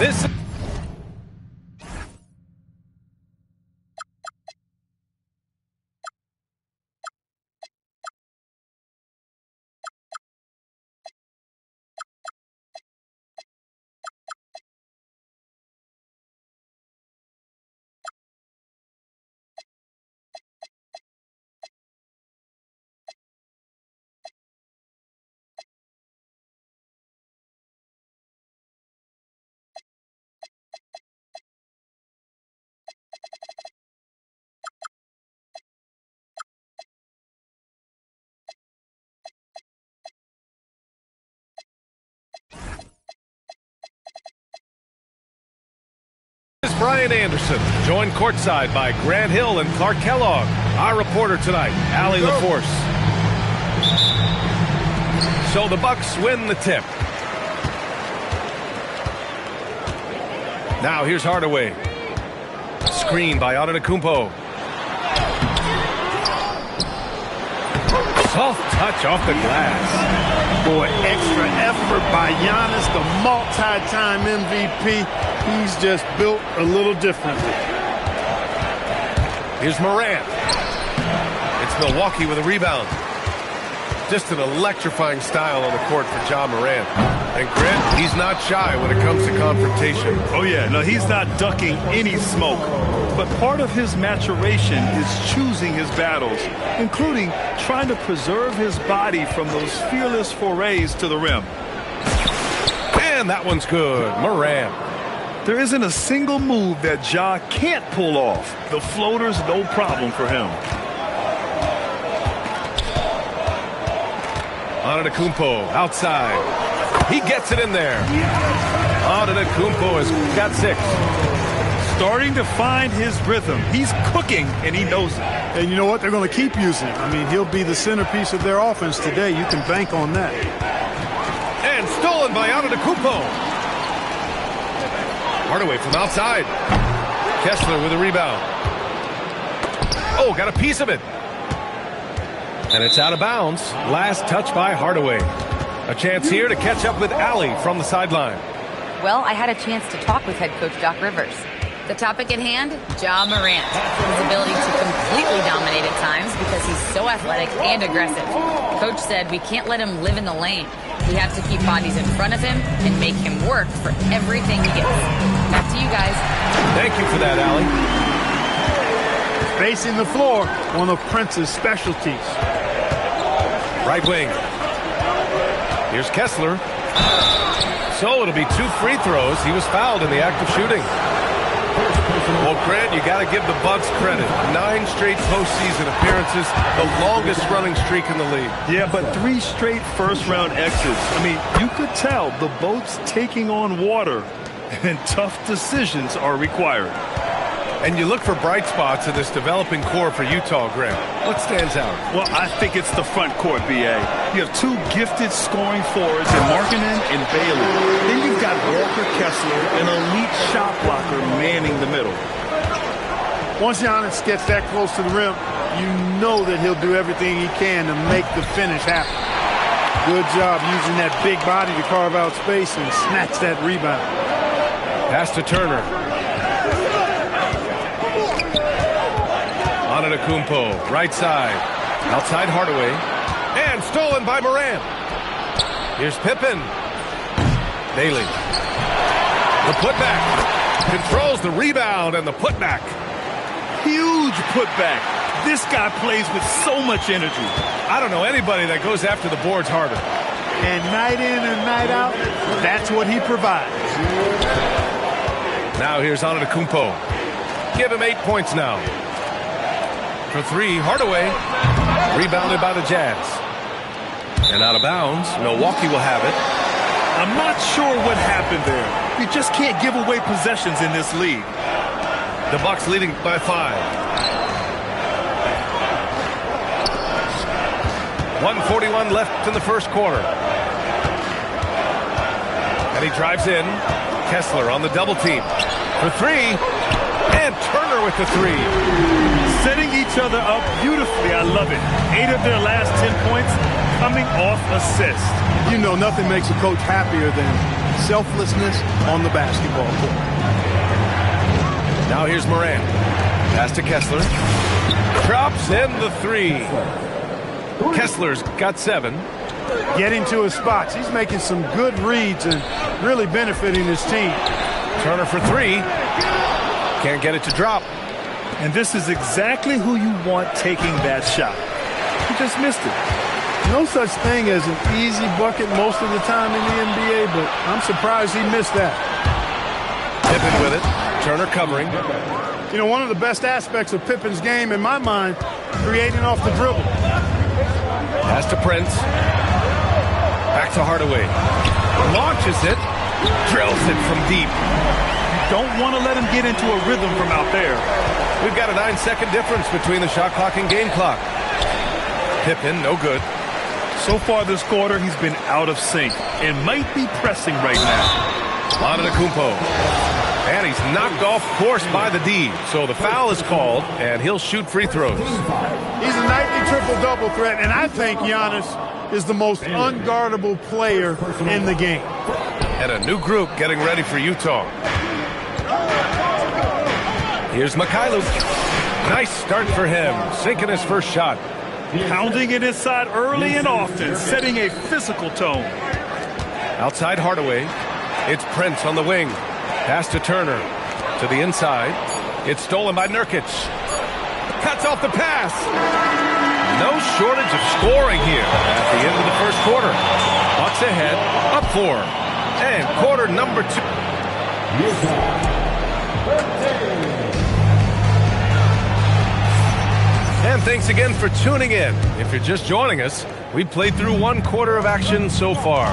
This is Brian Anderson, joined courtside by Grant Hill and Clark Kellogg. Our reporter tonight, Allie LaForce. So the Bucks win the tip. Now here's Hardaway. Screen by Antetokounmpo. Soft touch off the glass. Boy, extra effort by Giannis, the multi-time MVP. He's just built a little differently. Here's Morant. It's Milwaukee with a rebound. Just an electrifying style on the court for Ja Morant. And Grant, he's not shy when it comes to confrontation. Oh yeah, no, he's not ducking any smoke. But part of his maturation is choosing his battles, including trying to preserve his body from those fearless forays to the rim. And that one's good. Morant. There isn't a single move that Ja can't pull off. The floater's no problem for him. Antetokounmpo outside. He gets it in there. Antetokounmpo has got 6. Starting to find his rhythm. He's cooking, and he knows it. And you know what? They're going to keep using him. I mean, he'll be the centerpiece of their offense today. You can bank on that. And stolen by Antetokounmpo. Hardaway from outside. Kessler with a rebound. Oh, got a piece of it. And it's out of bounds. Last touch by Hardaway. A chance here to catch up with Allie from the sideline. Well, I had a chance to talk with head coach Doc Rivers. The topic at hand, Ja Morant. His ability to completely dominate at times because he's so athletic and aggressive. Coach said we can't let him live in the lane. We have to keep bodies in front of him and make him work for everything he gets. Back to you guys. Thank you for that, Allie. Facing the floor, one of Prince's specialties. Right wing. Here's Kessler. So it'll be 2 free throws. He was fouled in the act of shooting. Well, Grant, you got to give the Bucks credit. 9 straight postseason appearances, the longest running streak in the league. Yeah, but 3 straight first-round exits. I mean, you could tell the boat's taking on water, and tough decisions are required. And you look for bright spots in this developing core for Utah, Grant. What stands out? Well, I think it's the front court, B.A. You have 2 gifted scoring forwards in Markkanen and Bailey. Then you've got Walker Kessler, an elite shot blocker, manning the middle. Once Giannis gets that close to the rim, you know that he'll do everything he can to make the finish happen. Good job using that big body to carve out space and snatch that rebound. Pass to Turner. Antetokounmpo, right side. Outside Hardaway. And stolen by Morant. Here's Pippen. Bailey. The putback. Controls the rebound and the putback. Huge putback. This guy plays with so much energy. I don't know anybody that goes after the boards harder. And night in and night out, that's what he provides. Now here's Antetokounmpo. Give him 8 points now. For 3, Hardaway. Rebounded by the Jazz. And out of bounds, Milwaukee will have it. I'm not sure what happened there. You just can't give away possessions in this league. The Bucks leading by 5. 1:41 left in the first quarter. And he drives in. Kessler on the double team. For 3. And Turner with the 3. Setting each other up beautifully. I love it. 8 of their last 10 points coming off assist. You know, nothing makes a coach happier than selflessness on the basketball court. Now here's Morant. Pass to Kessler. Drops in the three. Kessler's got 7. Getting to his spots. He's making some good reads and really benefiting his team. Turner for 3. Can't get it to drop. And this is exactly who you want taking that shot. He just missed it. No such thing as an easy bucket most of the time in the NBA, but I'm surprised he missed that. Pippen with it. Turner covering. You know, one of the best aspects of Pippen's game, in my mind, creating off the dribble. Pass to Prince. Back to Hardaway. Launches it. Drills it from deep. Don't want to let him get into a rhythm from out there. We've got a 9-second difference between the shot clock and game clock. Pippen, no good. So far this quarter, he's been out of sync and might be pressing right now. Antetokounmpo. And he's knocked off course by the D. So the foul is called, and he'll shoot free throws. He's a nightly triple-double threat, and I think Giannis is the most unguardable player in the game. And a new group getting ready for Utah. Here's Mikhailuk. Nice start for him, sinking his first shot. Pounding it inside early and often, setting a physical tone. Outside Hardaway. It's Prince on the wing. Pass to Turner. To the inside. It's stolen by Nurkic. Cuts off the pass. No shortage of scoring here at the end of the first quarter. Bucks ahead, up 4. And quarter number 2. And thanks again for tuning in. If you're just joining us, we played through 1 quarter of action so far.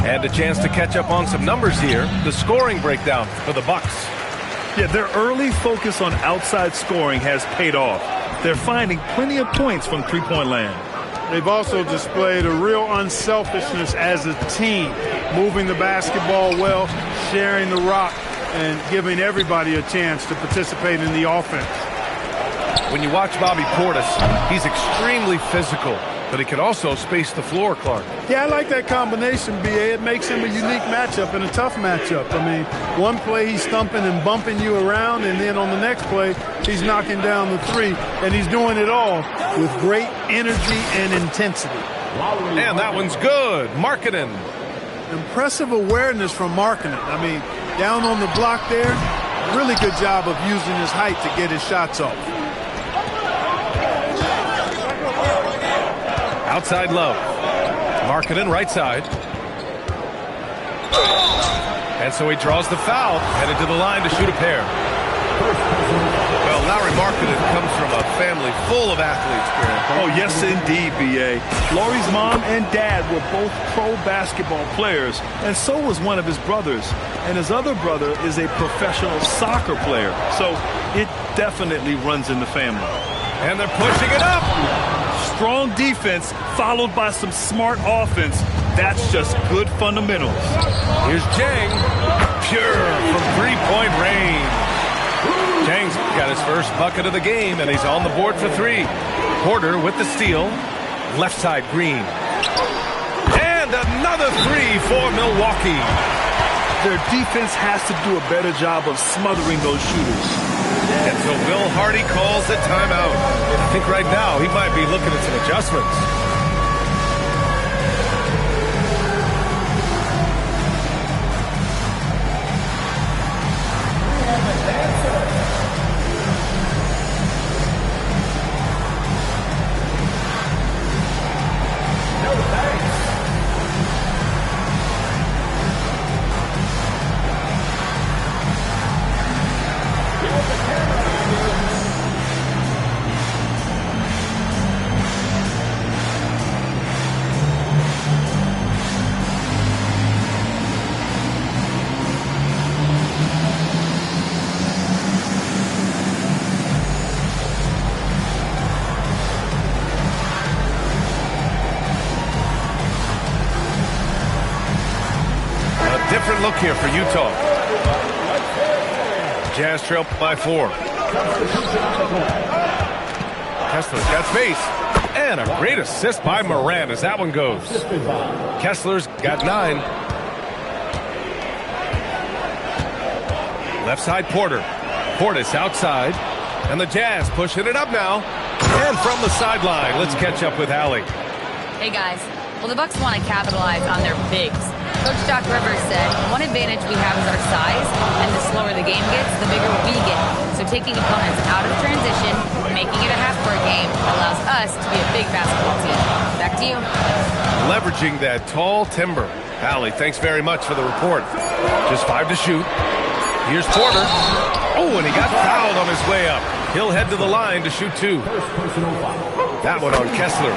And a chance to catch up on some numbers here. The scoring breakdown for the Bucks. Yeah, their early focus on outside scoring has paid off. They're finding plenty of points from three-point land. They've also displayed a real unselfishness as a team, moving the basketball well, sharing the rock, and giving everybody a chance to participate in the offense. When you watch Bobby Portis, he's extremely physical, but he can also space the floor, Clark. Yeah, I like that combination, B.A. It makes him a unique matchup and a tough matchup. I mean, one play he's stumping and bumping you around, and then on the next play, he's knocking down the 3, and he's doing it all with great energy and intensity. And that one's good. Markkanen. Impressive awareness from Markkanen. I mean, down on the block there, really good job of using his height to get his shots off. Outside Love. Markkanen right side. And so he draws the foul, headed to the line to shoot a pair. Well, Lauri Markkanen comes from a family full of athletes, Grant. Oh, yes, indeed, B.A. Lauri's mom and dad were both pro basketball players, and so was one of his brothers. And his other brother is a professional soccer player, so it definitely runs in the family. And they're pushing it up. Strong defense followed by some smart offense. That's just good fundamentals. Here's Jang. Pure from three-point range. Jang's got his first bucket of the game, and he's on the board for 3. Porter with the steal. Left side, Green. And another 3 for Milwaukee. Their defense has to do a better job of smothering those shooters. And so Will Hardy calls the timeout. I think right now he might be looking at some adjustments. Different look here for Utah. Jazz trail by 4. Kessler's got space. And a great assist by Morant as that one goes. Kessler's got 9. Left side, Porter. Portis outside. And the Jazz pushing it up now. And from the sideline, let's catch up with Allie. Hey, guys. Well, the Bucks want to capitalize on their bigs. Coach Doc Rivers said, one advantage we have is our size, and the slower the game gets, the bigger we get. So taking opponents out of transition, making it a half-court game, allows us to be a big basketball team. Back to you. Leveraging that tall timber. Allie, thanks very much for the report. Just 5 to shoot. Here's Porter. Oh, and he got fouled on his way up. He'll head to the line to shoot 2. That one on Kessler.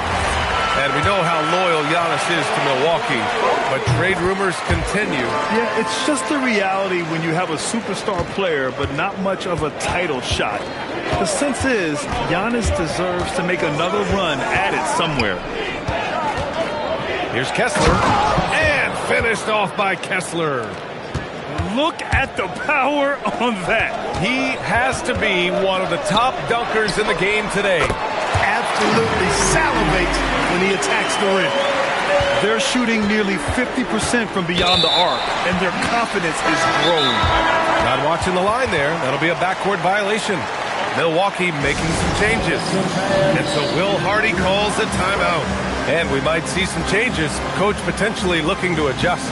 And we know how loyal Giannis is to Milwaukee, but trade rumors continue. Yeah, it's just the reality when you have a superstar player, but not much of a title shot. The sense is Giannis deserves to make another run at it somewhere. Here's Kessler, and finished off by Kessler. Look at the power on that. He has to be one of the top dunkers in the game today. Absolutely salivates when he attacks the rim. They're shooting nearly 50% from beyond the arc, and their confidence is growing. Not watching the line there. That'll be a backcourt violation. Milwaukee making some changes. And so Will Hardy calls a timeout. And we might see some changes. Coach potentially looking to adjust.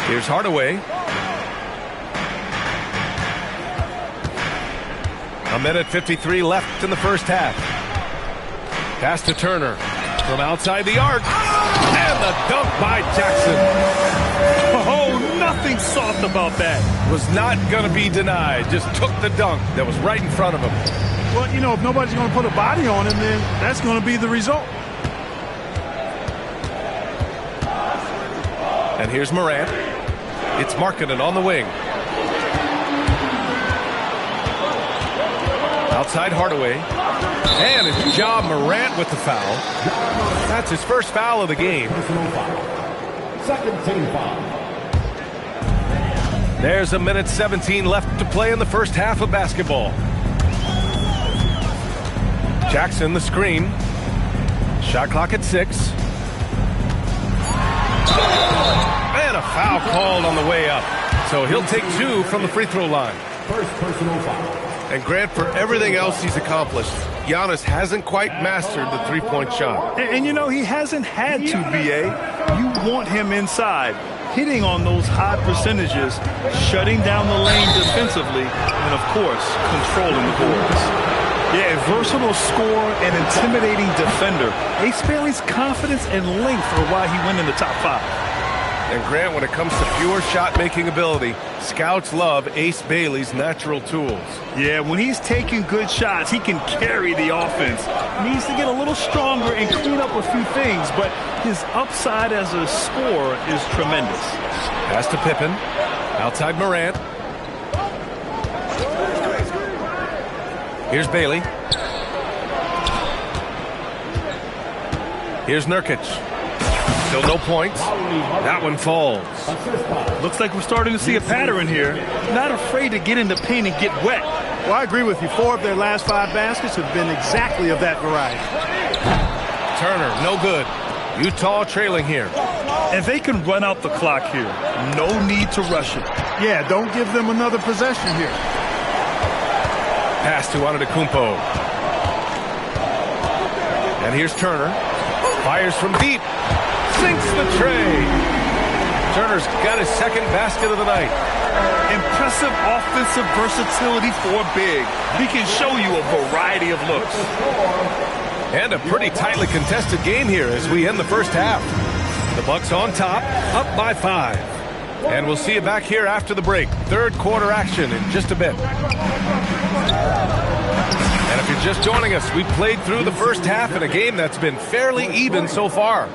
Here's Hardaway. A minute 53 left in the first half. Pass to Turner from outside the arc. And the dunk by Jackson. Oh, nothing soft about that. Was not going to be denied. Just took the dunk that was right in front of him. Well, you know, if nobody's going to put a body on him, then that's going to be the result. And here's Morant. It's Markkanen on the wing. Outside Hardaway. And it's Ja Morant with the foul. That's his first foul of the game. Second team foul. There's a minute 17 left to play in the first half of basketball. Jackson the screen. Shot clock at 6. And a foul called on the way up. So he'll take 2 from the free throw line. First personal foul. And Grant, for everything else he's accomplished, Giannis hasn't quite mastered the three-point shot. And you know, he hasn't had to, B.A. You want him inside, hitting on those high percentages, shutting down the lane defensively, and, of course, controlling the boards. Yeah, a versatile scorer and intimidating defender. Ace Bailey's confidence and length are why he went in the top 5. And Grant, when it comes to pure shot-making ability, scouts love Ace Bailey's natural tools. Yeah, when he's taking good shots, he can carry the offense. Needs to get a little stronger and clean up a few things, but his upside as a scorer is tremendous. Pass to Pippen. Outside Morant. Here's Bailey. Here's Nurkic. Still no points. That one falls. Looks like we're starting to see a pattern here. Not afraid to get in the paint and get wet. Well, I agree with you. 4 of their last 5 baskets have been exactly of that variety. Turner, no good. Utah trailing here. And they can run out the clock here. No need to rush it. Yeah, don't give them another possession here. Pass to Antetokounmpo. And here's Turner. Fires from deep. Sinks the tray. Turner's got his second basket of the night. Impressive offensive versatility for big. He can show you a variety of looks. And a pretty tightly contested game here as we end the first half. The Bucks on top, up by 5. And we'll see you back here after the break. Third quarter action in just a bit. And if you're just joining us, we played through the first half in a game that's been fairly even so far.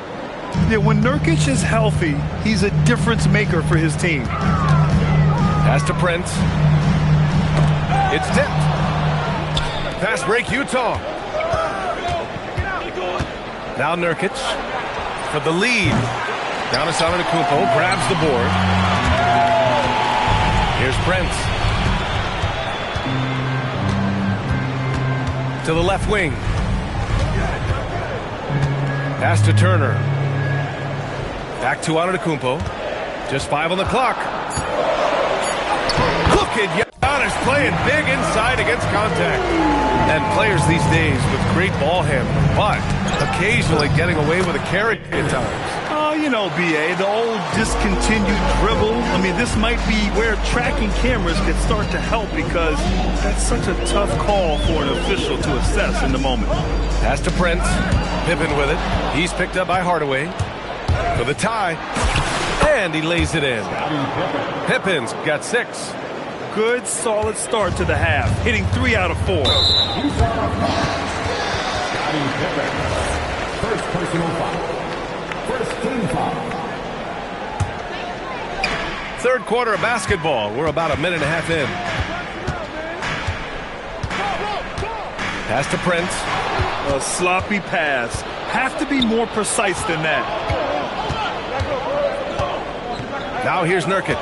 Yeah, when Nurkic is healthy, he's a difference maker for his team. Pass to Prince. It's tipped. Fast break, Utah. Now Nurkic for the lead. Giannis Antetokounmpo grabs the board. Here's Prince. To the left wing. Pass to Turner. Back to Antetokounmpo. Just 5 on the clock. Look at Giannis playing big inside against contact. And players these days with great ball handling, but occasionally getting away with a carry at times. Oh, you know, B.A., the old discontinued dribble. I mean, this might be where tracking cameras could start to help because that's such a tough call for an official to assess in the moment. Pass to Prince. Pippen with it. He's picked up by Hardaway for the tie. And he lays it in. Pippen's got 6. Good, solid start to the half, hitting 3 out of 4. First personal foul. First team foul. Third quarter of basketball. We're about a minute and a half in. Pass to Prince. A sloppy pass. Have to be more precise than that. Now here's Nurkic.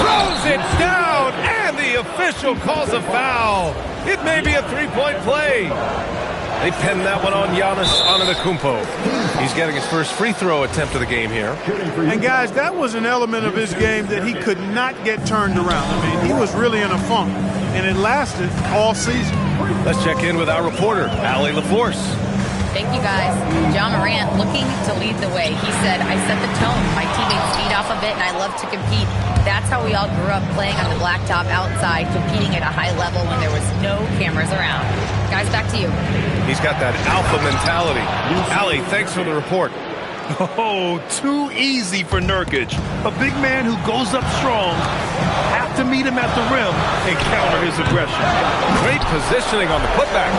Throws it down, and the official calls a foul. It may be a three-point play. They pinned that one on Giannis Antetokounmpo. He's getting his first free throw attempt of the game here. And guys, that was an element of his game that he could not get turned around. I mean, he was really in a funk, and it lasted all season. Let's check in with our reporter, Allie LaForce. Thank you, guys. John Morant looking to lead the way. He said, I set the tone. My teammates feed off of it, and I love to compete. That's how we all grew up, playing on the blacktop outside, competing at a high level when there was no cameras around. Guys, back to you. He's got that alpha mentality. Allie, thanks for the report. Oh, too easy for Nurkic. A big man who goes up strong. Have to meet him at the rim and counter his aggression. Great positioning on the putback.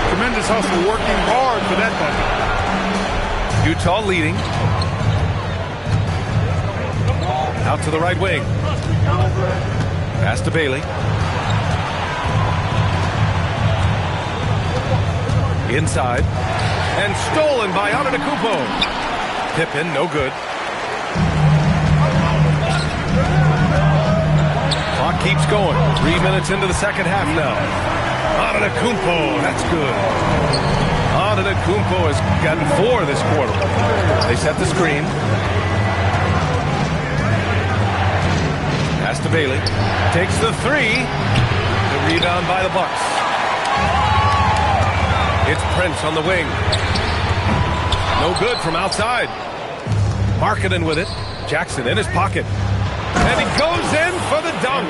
Tremendous hustle, working hard for that bucket. Utah leading. Out to the right wing. Pass to Bailey. Inside. And stolen by Antetokounmpo. Pippen, no good. Clock keeps going. 3 minutes into the second half now. Antetokounmpo, that's good. Antetokounmpo has gotten 4 this quarter. They set the screen. Pass to Bailey. Takes the 3. The rebound by the Bucks. It's Prince on the wing. No good from outside. Markkanen with it. Jackson in his pocket. And he goes in for the dunk.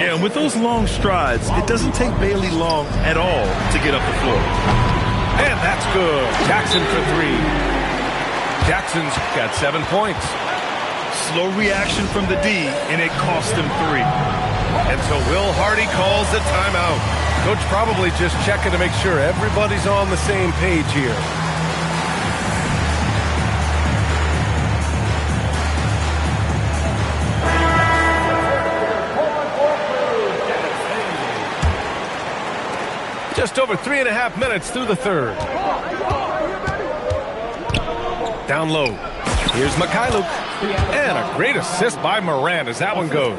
Yeah, and with those long strides, it doesn't take Bailey long at all to get up the floor. And that's good. Jackson for 3. Jackson's got 7 points. Slow reaction from the D, and it cost him 3. And so Will Hardy calls the timeout. Coach probably just checking to make sure everybody's on the same page here. Just over 3.5 minutes through the third. Down low. Here's Mikhailuk. And a great assist by Morant as that one goes.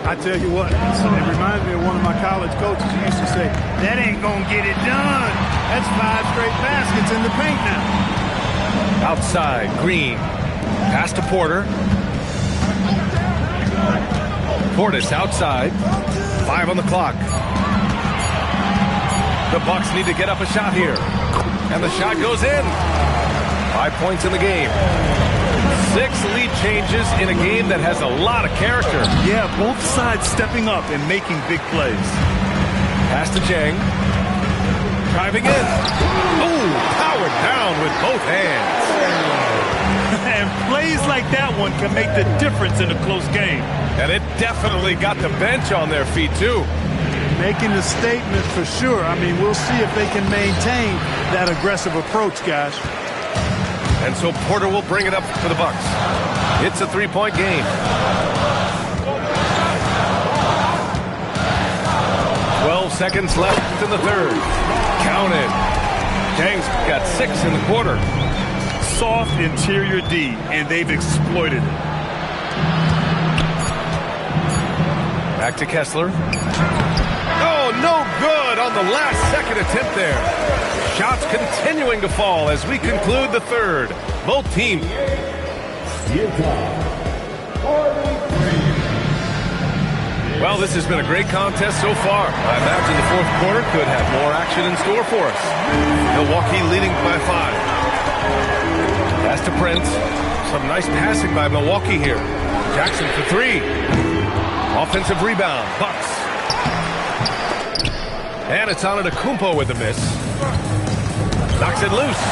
I tell you what, it reminds me of one of my college coaches who used to say, that ain't going to get it done. That's 5 straight baskets in the paint now. Outside, Green. Pass to Porter. Portis outside. 5 on the clock. The Bucks need to get up a shot here. And the shot goes in. 5 points in the game. 6 lead changes in a game that has a lot of character. Yeah, both sides stepping up and making big plays. Pass to Jang. Driving in. Ooh, powered down with both hands. And plays like that one can make the difference in a close game. And it definitely got the bench on their feet, too. Making a statement for sure. I mean, we'll see if they can maintain that aggressive approach, guys. And so Porter will bring it up for the Bucks. It's a 3-point game. 12 seconds left in the third. Counted. Jang's got 6 in the quarter. Soft interior D, and they've exploited it. Back to Kessler. Oh, no good on the last second attempt there. Shots continuing to fall as we conclude the third. Both teams. Well, this has been a great contest so far. I imagine the fourth quarter could have more action in store for us. Milwaukee leading by 5. Pass to Prince. Some nice passing by Milwaukee here. Jackson for 3. Offensive rebound. Bucks. And it's on Antetokounmpo with a miss. Knocks it loose.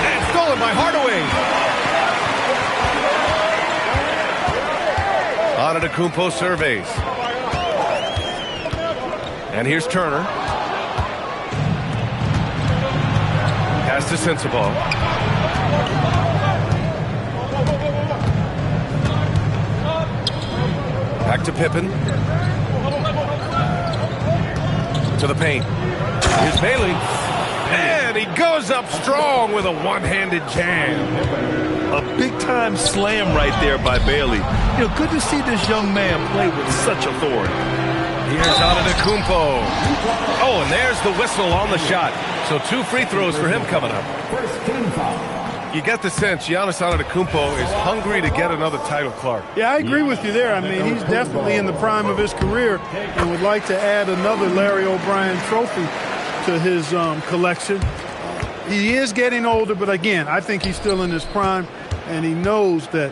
And stolen by Hardaway. Antetokounmpo surveys. And here's Turner. Pass to Sensabaugh. Back to Pippen. To the paint. Here's Bailey. And he goes up strong with a one-handed jam. A big-time slam right there by Bailey. You know, good to see this young man play with such authority. Here's Antetokounmpo. Oh, and there's the whistle on the shot. So 2 free throws for him coming up. First team foul. You get the sense Giannis Antetokounmpo is hungry to get another title, Clark. Yeah, I agree with you there. I mean, he's definitely in the prime of his career and would like to add another Larry O'Brien trophy to his collection. He is getting older, but again, I think he's still in his prime, and he knows that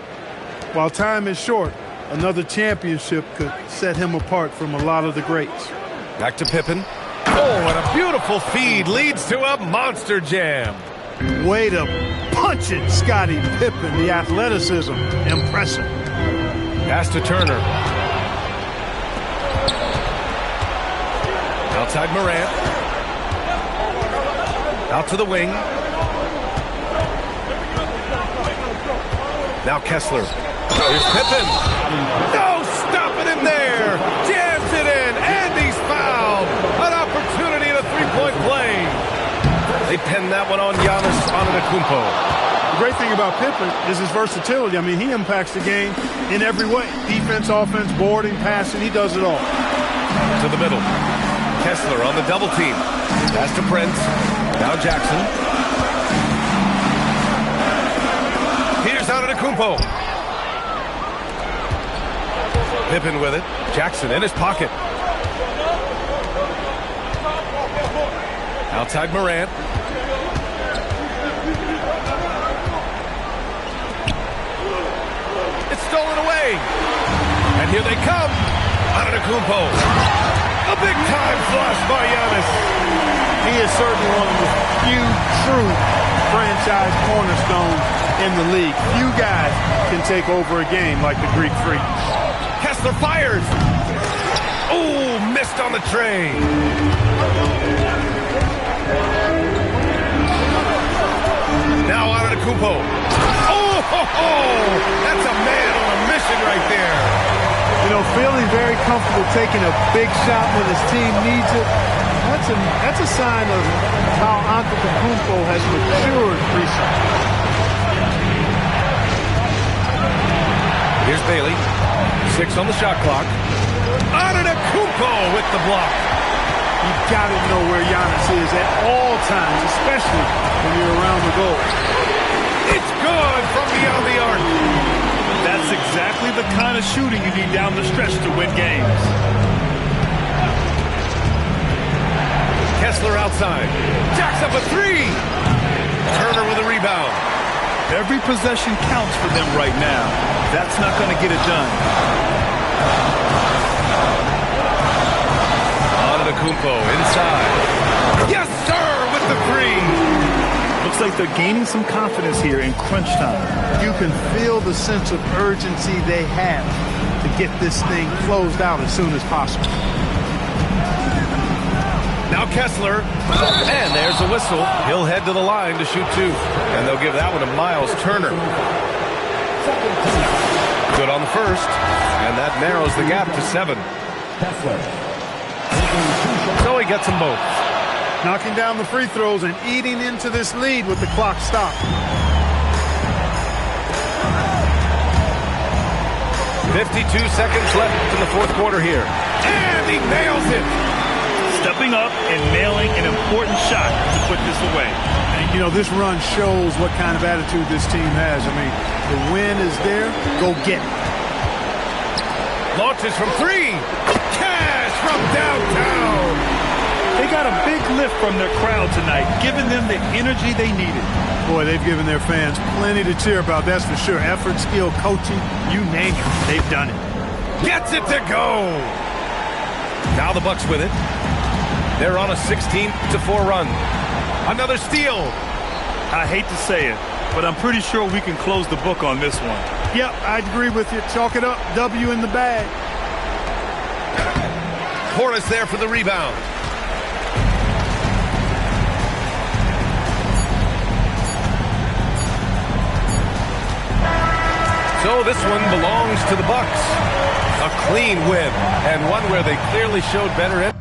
while time is short, another championship could set him apart from a lot of the greats. Back to Pippen. Oh, and a beautiful feed leads to a monster jam. Way to punch it, Scottie Pippen. The athleticism, impressive. Pass to Turner. Outside Morant. Out to the wing. Now Kessler. Here's Pippen. No, stopping him there. Jams it in, and he's fouled. An opportunity at a three-point play. They pinned that one on Giannis Antetokounmpo. The great thing about Pippen is his versatility. I mean, he impacts the game in every way. Defense, offense, boarding, passing, he does it all. To the middle. Kessler on the double team. Pass to Prince. Now Jackson. Here's Antetokounmpo. Pippen with it. Jackson in his pocket. Outside Morant. It's stolen away. And here they come. Antetokounmpo. A big-time flush by Giannis. He is certainly one of the few true franchise cornerstones in the league. Few guys can take over a game like the Greek Freak. Kessler fires. Oh, missed on the tray. Now Antetokounmpo. Oh, ho, ho. That's a man on a mission right there. You know, feeling very comfortable taking a big shot when his team needs it. That's a sign of how Antetokounmpo has matured recently. Here's Bailey. 6 on the shot clock. Antetokounmpo with the block. You've got to know where Giannis is at all times, especially when you're around the goal. It's good from beyond the arc. That's exactly the kind of shooting you need down the stretch to win games. Kessler outside. Jacks up a 3. Turner with a rebound. Every possession counts for them right now. That's not going to get it done. Antetokounmpo inside. Yes, sir, with the 3. Looks like they're gaining some confidence here in crunch time. You can feel the sense of urgency they have to get this thing closed out as soon as possible. Now Kessler, and there's a whistle. He'll head to the line to shoot 2, and they'll give that one to Miles Turner. Good on the first, and that narrows the gap to 7. Kessler. So he gets them both. Knocking down the free throws and eating into this lead with the clock stopped. 52 seconds left in the fourth quarter here. And he nails it. Stepping up and nailing an important shot to put this away. And, you know, this run shows what kind of attitude this team has. I mean, the win is there. Go get it. Launches from three. Cash from downtown. They got a big lift from their crowd tonight, giving them the energy they needed. Boy, they've given their fans plenty to cheer about, that's for sure. Effort, skill, coaching, you name it, they've done it. Gets it to go. Now the Bucks with it. They're on a 16-4 run. Another steal. I hate to say it, but I'm pretty sure we can close the book on this one. Yep, I'd agree with you. Chalk it up. W in the bag. Portis there for the rebound. So this one belongs to the Bucks. A clean win, and one where they clearly showed better.